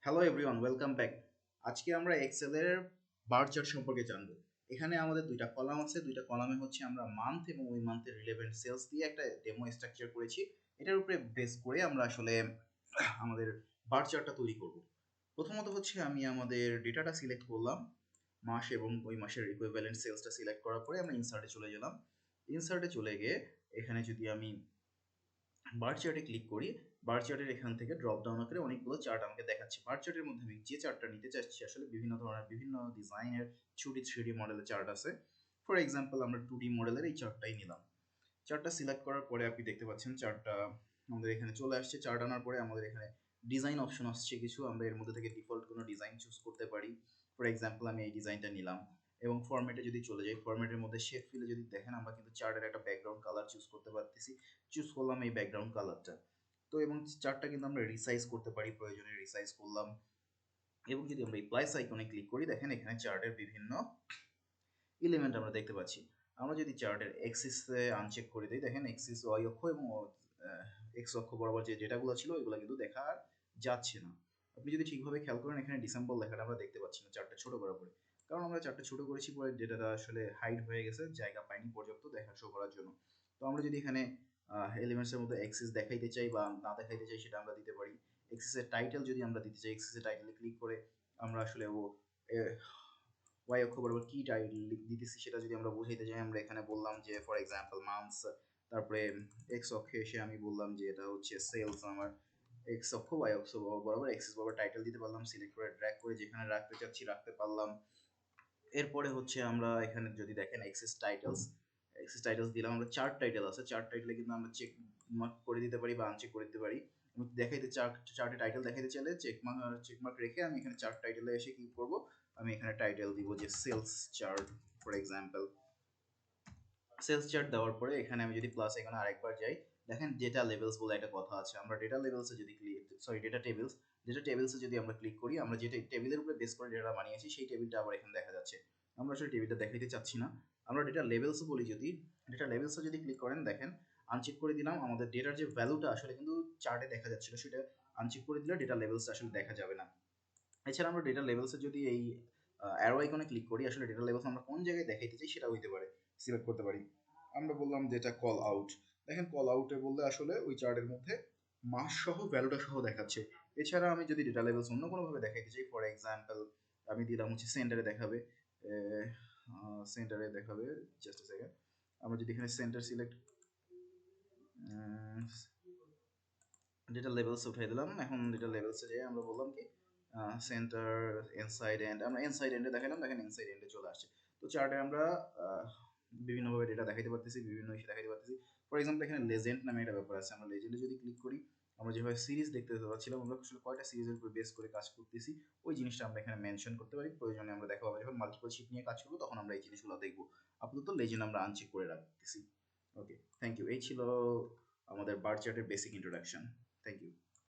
Hello everyone, welcome back. আজকে আমরা এক্সেলের bar chart সম্পর্কে জানবো। এখানে আমাদের দুইটা কলাম আছে। দুইটা কলামে হচ্ছে আমরা মান্থ এবং ওই মান্থের রিলেভেন্ট সেলস দিয়ে একটা ডেমো স্ট্রাকচার করেছি। এটার উপরে বেস করে আমরা আসলে আমাদের বার চার্টটা তৈরি করব। প্রথমত হচ্ছে আমি আমাদের ডেটাটা সিলেক্ট করলাম, মাস এবং ওই মাসের ইকুইভ্যালেন্ট সেলসটা সিলেক্ট করার পরে আমরা ইনসার্টে চলে গেলাম। ইনসার্টে চলে গিয়ে এখানে যদি আমি বার চার্টে ক্লিক করি, বার চার্টের এখান থেকে ড্রপ ডাউন করে অনেকগুলো চার্ট আমাকে দেখাচ্ছে। বার চার্টের মধ্যে আমি যে চার্টটা নিতে চাচ্ছি আসলে বিভিন্ন ধরনের বিভিন্ন ডিজাইনের 2D 3D মডেলের চার্ট আছে। ফর এক্সাম্পল আমরা 2D মডেলের এই চার্টটাই নিলাম। চার্টটা সিলেক্ট করার পরে আপনি দেখতে পাচ্ছেন চার্টটা আমাদের এখানে চলে আসছে। চার্ট আনার পরে আমাদের এখানে ডিজাইন অপশন আসছে কিছু। আমরা এর মধ্যে থেকে ডিফল্ট কোনো ডিজাইন চুজ করতে পারি। ফর এক্সাম্পল আমি এই ডিজাইনটা নিলাম এবং ফরম্যাটে যদি চলে যাই, ফরম্যাটের মধ্যে শেপ ফিলে যদি দেখেন আমরা কিন্তু চার্টের একটা ব্যাকগ্রাউন্ড কালার চুজ করতে পারতেছি। চুজ করলাম এই ব্যাকগ্রাউন্ড কালারটা। তো এবং চার্টটা কিন্তু আমরা রিসাইজ করতে পারি, প্রয়োজনে রিসাইজ করলাম। এবং যদি আমরা এই প্লাস আইকনে ক্লিক করি, দেখেন এখানে চার্টের বিভিন্ন এলিমেন্ট আমরা দেখতে পাচ্ছি। আমরা যদি চার্টের এক্সিসে আনচেক করে দিই, দেখেন এক্সিস ওয়াই অক্ষ এবং এক্স অক্ষ বরাবর যে ডেটাগুলো ছিল এগুলো কিন্তু দেখা যাচ্ছে না। আপনি যদি ঠিকভাবে খেয়াল করেন এখানে ডিসেম্বর লেখাটা আমরা দেখতে পাচ্ছি না চার্টটা ছোট করার পরে। কারণ আমরা চার্টটা ছোট করেছি পরে ডেটাটা আসলে হাইড হয়ে গেছে, জায়গা পাইনি পর্যাপ্ত দেখা শো করার জন্য। তো আমরা যদি এখানে এলিমেন্টসের মধ্যে এক্সিস দেখাইতে চাই বা না দেখাইতে চাই সেটা আমরা দিতে পারি। এক্সিসের টাইটেল যদি আমরা দিতে চাই, এক্সিসের টাইটেলে ক্লিক করে আমরা আসলে ও ওয়াই অক্ষ বরাবর কি টাইটেল দিতেছি সেটা যদি আমরা বুঝাইতে যাই, আমরা এখানে বললাম যে ফর এক্সাম্পল মান্থস। তারপরে এক্স অক্ষে এসে আমি বললাম যে এটা হচ্ছে সেলস। আমার এক্স অক্ষ ওয়াই অক্ষ বরাবর এক্সিস বরাবর টাইটেল দিতে পারলাম, সিলেক্ট করে ড্র্যাগ করে যেখানে রাখতে চাচ্ছি রাখতে পারলাম। এরপরে হচ্ছে আমরা এখানে যদি দেখেন এক্সিস টাইটেলস দিলাম। আমরা চার্ট টাইটেল আছে, চার্ট টাইটেলে কিন্তু আমরা চেক মার্ক করে দিতে পারি বা আনচেক করে দিতে পারি। দেখাইতে চার্টে টাইটেল দেখাইতে চাইলে চেক মার্ক রেখে আমি এখানে চার্ট টাইটেলে এসে কি করব, আমি এখানে টাইটেল দিব যে sales chart for example. Sales chart দেওয়ার পরে এখানে আমি যদি প্লাস এখানে আরেকবার যাই, দেখেন ডেটা লেভেলস বলে একটা কথা আছে। আমরা ডেটা লেভেলসে যদি ডেটা টেবিলসে যদি আমরা ক্লিক করি, আমরা যেটা টেবিলের উপরে বেস করে ডেটা বানিয়েছি সেই টেবিলটা আবার এখানে দেখা যাচ্ছে। আমরা আসলে টেবিলটা দেখাইতে চাচ্ছি না। আমরা ডেটা লেভেলস বলি, যদি ডেটা লেভেলসে যদি ক্লিক করেন, দেখেন আনচেক করে দিলাম। আমাদের ডেটার যে ভ্যালুটা আসলে কিন্তু চার্টে দেখা যাচ্ছিল সেটা আনচেক করে দিলে ডেটা লেভেলসটা আসলে দেখা যাবে না। এছাড়া আমরা ডেটা লেভেলসে যদি এই অ্যারো আইকনে ক্লিক করি, আসলে ডেটা লেভেলস আমরা কোন জায়গায় দেখাইতে চাই সেটা হইতে পারে, সিলেক্ট করতে পারি। আমরা বললাম যে এটা কল আউট। দেখেন কল আউটে বললে আসলে ওই চার্টের মধ্যে মাস সহ ভ্যালুটা সহ দেখাচ্ছে। এছাড়া আমি যদি ডেটা লেভেলস অন্য কোনোভাবে দেখাইতে চাই, ফর এক্সাম্পল আমি দিলাম হচ্ছে সেন্টারে দেখাবে। সেন্টারে দেখাবে, জাস্ট এ সেকেন্ড। আমরা যদি এখানে সেন্টার সিলেক্ট ডেটা লেভেলস উঠাই দিলাম। এখন ডেটা লেভেলসে যাই আমরা বললাম কি সেন্টার ইনসাইড এন্ড, আমরা ইনসাইড এন্ডে দেখালাম। দেখেন ইনসাইড এন্ডে চলে আসছে। তো চার্টে আমরা বিভিন্নভাবে ডেটা দেখাইতে পারতেছি, বিভিন্ন ইস্যু দেখাইতে পারতেছি। ফর এক্সাম্পল এখানে লেজেন্ড নামে একটা ব্যাপার আছে। আমরা লেজেন্ডে যদি ক্লিক করি, আমরা যেভাবে সিরিজ দেখতে পাচ্ছিলাম আমরা আসলে কয়টা সিরিজের উপর বেস করে কাজ করতেছি ওই জিনিসটা আমরা এখানে মেনশন করতে পারি। প্রয়োজনে আমরা দেখা পাবো যখন মাল্টিপল শিট নিয়ে কাজ করবো তখন আমরা এই জিনিসগুলো দেখবো। আপাতত লেজেন্ড আমরা আনচেক করে রাখতেছি। ওকে, থ্যাংক ইউ। এই ছিল আমাদের বার চার্টের বেসিক ইন্ট্রোডাকশন। Thank you.